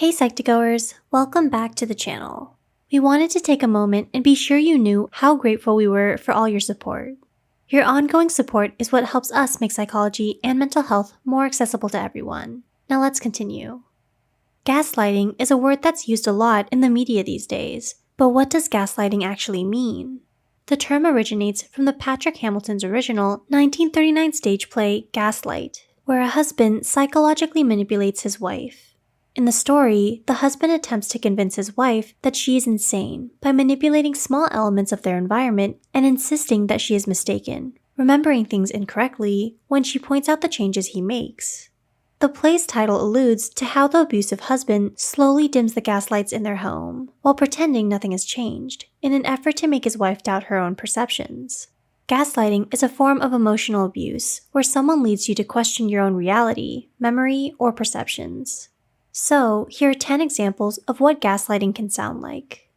Hey Psych2Goers, welcome back to the channel. We wanted to take a moment and be sure you knew how grateful we were for all your support. Your ongoing support is what helps us make psychology and mental health more accessible to everyone. Now let's continue. Gaslighting is a word that's used a lot in the media these days, but what does gaslighting actually mean? The term originates from the Patrick Hamilton's original 1939 stage play Gaslight, where a husband psychologically manipulates his wife. In the story, the husband attempts to convince his wife that she is insane by manipulating small elements of their environment and insisting that she is mistaken, remembering things incorrectly when she points out the changes he makes. The play's title alludes to how the abusive husband slowly dims the gaslights in their home while pretending nothing has changed in an effort to make his wife doubt her own perceptions. Gaslighting is a form of emotional abuse where someone leads you to question your own reality, memory, or perceptions. So, here are 10 examples of what gaslighting can sound like.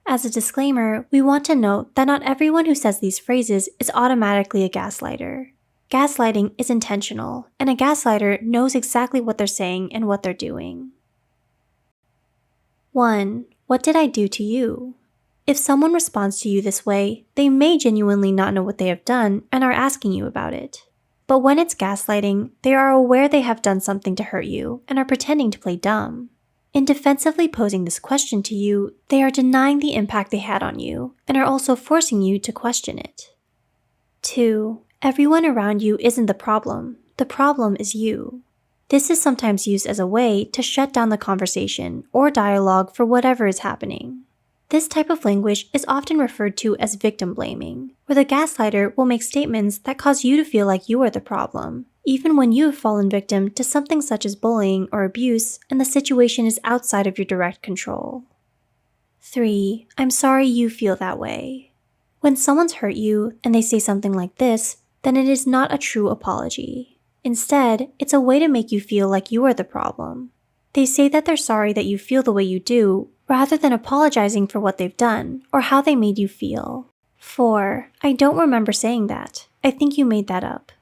As a disclaimer, we want to note that not everyone who says these phrases is automatically a gaslighter. Gaslighting is intentional, and a gaslighter knows exactly what they're saying and what they're doing. 1. What did I do to you? If someone responds to you this way, they may genuinely not know what they have done and are asking you about it. But when it's gaslighting, they are aware they have done something to hurt you and are pretending to play dumb. In defensively posing this question to you, they are denying the impact they had on you and are also forcing you to question it. 2. Everyone around you isn't the problem is you. This is sometimes used as a way to shut down the conversation or dialogue for whatever is happening. This type of language is often referred to as victim blaming, where the gaslighter will make statements that cause you to feel like you are the problem, even when you have fallen victim to something such as bullying or abuse and the situation is outside of your direct control. 3. I'm sorry you feel that way. When someone's hurt you and they say something like this, then it is not a true apology. Instead, it's a way to make you feel like you are the problem. They say that they're sorry that you feel the way you do, rather than apologizing for what they've done or how they made you feel. 4. I don't remember saying that. I think you made that up.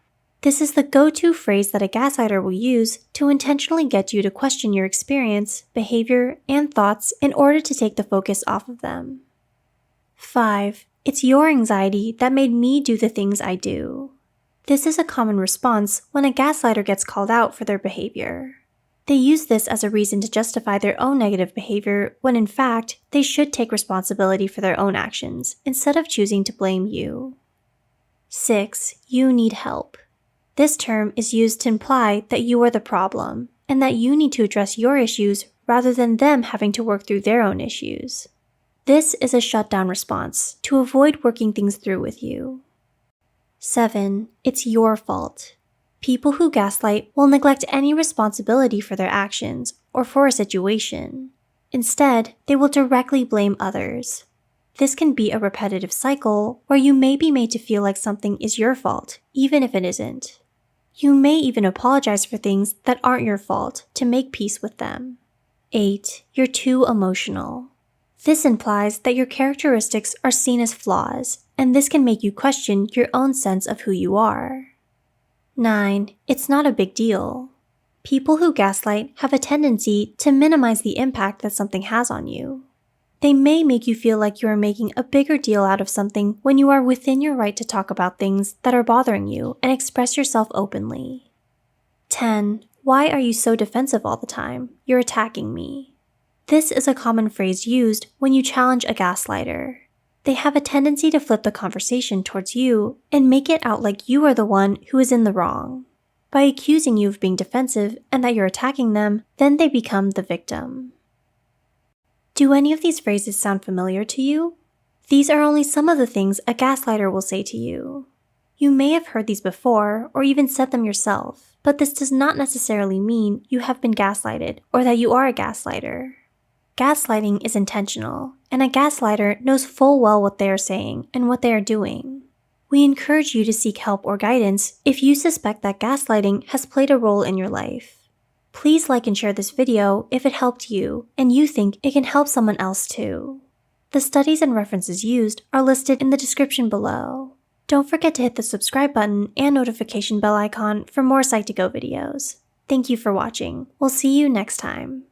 This is the go-to phrase that a gaslighter will use to intentionally get you to question your experience, behavior, and thoughts in order to take the focus off of them. 5. It's your anxiety that made me do the things I do. This is a common response when a gaslighter gets called out for their behavior. They use this as a reason to justify their own negative behavior when in fact, they should take responsibility for their own actions instead of choosing to blame you. 6. You need help. This term is used to imply that you are the problem and that you need to address your issues rather than them having to work through their own issues. This is a shutdown response to avoid working things through with you. 7. It's your fault. People who gaslight will neglect any responsibility for their actions or for a situation. Instead, they will directly blame others. This can be a repetitive cycle where you may be made to feel like something is your fault, even if it isn't. You may even apologize for things that aren't your fault to make peace with them. 8. You're too emotional. This implies that your characteristics are seen as flaws, and this can make you question your own sense of who you are. 9. It's not a big deal. People who gaslight have a tendency to minimize the impact that something has on you. They may make you feel like you are making a bigger deal out of something when you are within your right to talk about things that are bothering you and express yourself openly. 10. Why are you so defensive all the time? You're attacking me. This is a common phrase used when you challenge a gaslighter. They have a tendency to flip the conversation towards you and make it out like you are the one who is in the wrong. By accusing you of being defensive and that you're attacking them, then they become the victim. Do any of these phrases sound familiar to you? These are only some of the things a gaslighter will say to you. You may have heard these before or even said them yourself, but this does not necessarily mean you have been gaslighted or that you are a gaslighter. Gaslighting is intentional, and a gaslighter knows full well what they are saying and what they are doing. We encourage you to seek help or guidance if you suspect that gaslighting has played a role in your life. Please like and share this video if it helped you and you think it can help someone else too. The studies and references used are listed in the description below. Don't forget to hit the subscribe button and notification bell icon for more Psych2Go videos. Thank you for watching. We'll see you next time.